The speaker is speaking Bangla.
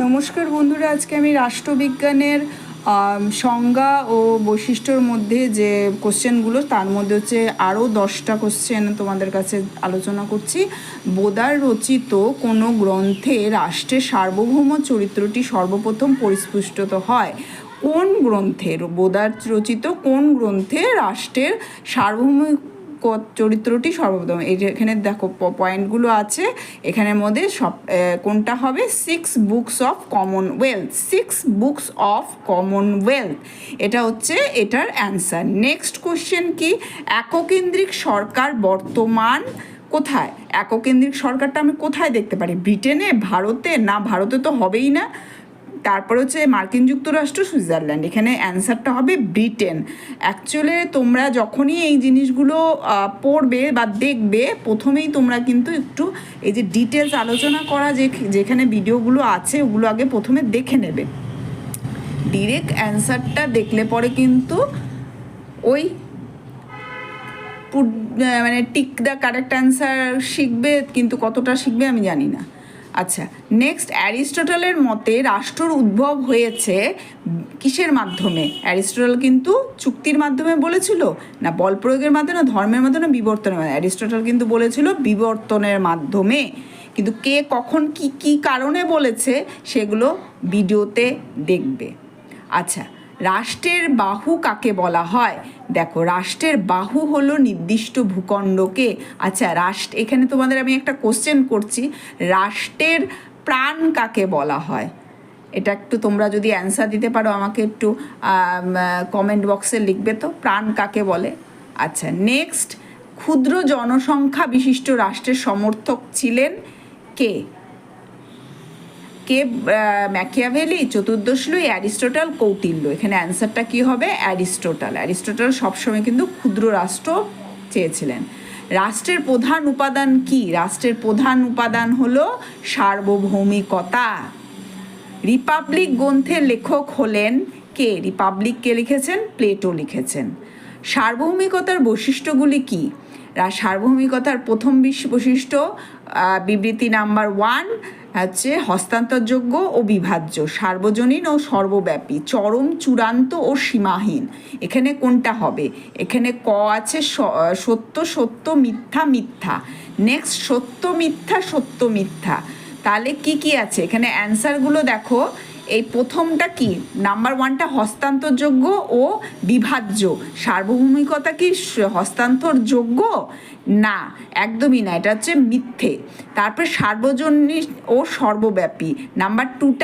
নমস্কার বন্ধুরা, আজকে আমি রাষ্ট্রবিজ্ঞানের সংজ্ঞা ও বৈশিষ্ট্যর মধ্যে যে কোশ্চেনগুলো তার মধ্যে হচ্ছে আরও 10টা কোশ্চেন তোমাদের কাছে আলোচনা করছি। বোদার রচিত কোনো গ্রন্থে রাষ্ট্রের সার্বভৌম চরিত্রটি সর্বপ্রথম পরিস্ফুটিত হয়। কোন গ্রন্থের বোদার রচিত কোন গ্রন্থে রাষ্ট্রের সার্বভৌম চরিত্রটি সর্বপ্রথম? এই যে এখানে দেখো পয়েন্টগুলো আছে, এখানের মধ্যে সব কোনটা হবে? 6 books of Commonwealth. 6 books of Commonwealth, এটা হচ্ছে এটার অ্যান্সার। নেক্সট কোশ্চেন কি? এককেন্দ্রিক সরকার বর্তমান কোথায়? এককেন্দ্রিক সরকারটা আমি কোথায় দেখতে পারি? ব্রিটেনে, ভারতে? না, ভারতে তো হবেই না। তারপর হচ্ছে মার্কিন যুক্তরাষ্ট্র, সুইজারল্যান্ড। এখানে অ্যান্সারটা হবে ব্রিটেন। অ্যাকচুয়ালি তোমরা যখনই এই জিনিসগুলো পড়বে বা দেখবে, প্রথমেই তোমরা কিন্তু একটু এই যে ডিটেলস আলোচনা করা যেখানে ভিডিওগুলো আছে ওগুলো আগে প্রথমে দেখে নেবে। ডিরেক্ট অ্যান্সারটা দেখলে পরে কিন্তু ওই মানে টিক দ্য কারেক্ট অ্যান্সার শিখবে, কিন্তু কতটা শিখবে আমি জানি না। আচ্ছা, নেক্সট, অ্যারিস্টটলের মতে রাষ্ট্রর উদ্ভব হয়েছে কিসের মাধ্যমে? অ্যারিস্টটল কিন্তু চুক্তির মাধ্যমে বলেছিল, না বল প্রয়োগের মাধ্যমে, না ধর্মের মাধ্যমে, বিবর্তনের মাধ্যমে? অ্যারিস্টটল কিন্তু বলেছিল বিবর্তনের মাধ্যমে। কিন্তু কে কখন কি কি কারণে বলেছে সেগুলো ভিডিওতে দেখবে। আচ্ছা, রাষ্ট্রের বাহু কাকে বলা হয়? দেখো, রাষ্ট্রের বাহু হলো নির্দিষ্ট ভূখণ্ডকে। আচ্ছা, এখানে তোমাদের আমি একটা কোশ্চেন করছি, রাষ্ট্রের প্রাণ কাকে বলা হয়? এটা একটু তোমরা যদি অ্যান্সার দিতে পারো আমাকে একটু কমেন্ট বক্সে লিখবে তো, প্রাণ কাকে বলে। আচ্ছা, নেক্সট, ক্ষুদ্র জনসংখ্যা বিশিষ্ট রাষ্ট্রের সমর্থক ছিলেন কে? কে? ম্যাকিয়াভেলি, চতুর্দশ লুই, অ্যারিস্টটল, কৌটিল্য? এখানে অ্যান্সারটা কি হবে? অ্যারিস্টটল। অ্যারিস্টটল সবসময় কিন্তু ক্ষুদ্র রাষ্ট্র চেয়েছিলেন। রাষ্ট্রের প্রধান উপাদান কি? রাষ্ট্রের প্রধান উপাদান হলো সার্বভৌমিকতা। রিপাবলিক গ্রন্থের লেখক হলেন কে? রিপাবলিক কে লিখেছেন? প্লেটো লিখেছেন। সার্বভৌমিকতার বৈশিষ্ট্যগুলি কি? সার্বভৌমিকতার প্রথম বৈশিষ্ট্য, বিবৃতি নাম্বার 1 হচ্ছে হস্তান্তরযোগ্য ও বিভাজ্য, সার্বজনীন ও সর্বব্যাপী, চরম, চূড়ান্ত ও সীমাহীন। এখানে কোনটা হবে? এখানে ক আছে সত্য সত্য, মিথ্যা মিথ্যা। নেক্সট, সত্য মিথ্যা সত্য মিথ্যা। তাহলে কি কি আছে এখানে? অ্যান্সারগুলো দেখো। এই প্রথমটা কি? নাম্বার 1টা হস্তান্তরযোগ্য ও বিভাজ্য। সার্বভৌমিকতা কি হস্তান্তরযোগ্য? না, একদমই না, এটা হচ্ছে মিথ্যে। তারপরে সার্বজনীন ও সর্বব্যাপী, নাম্বার 2টা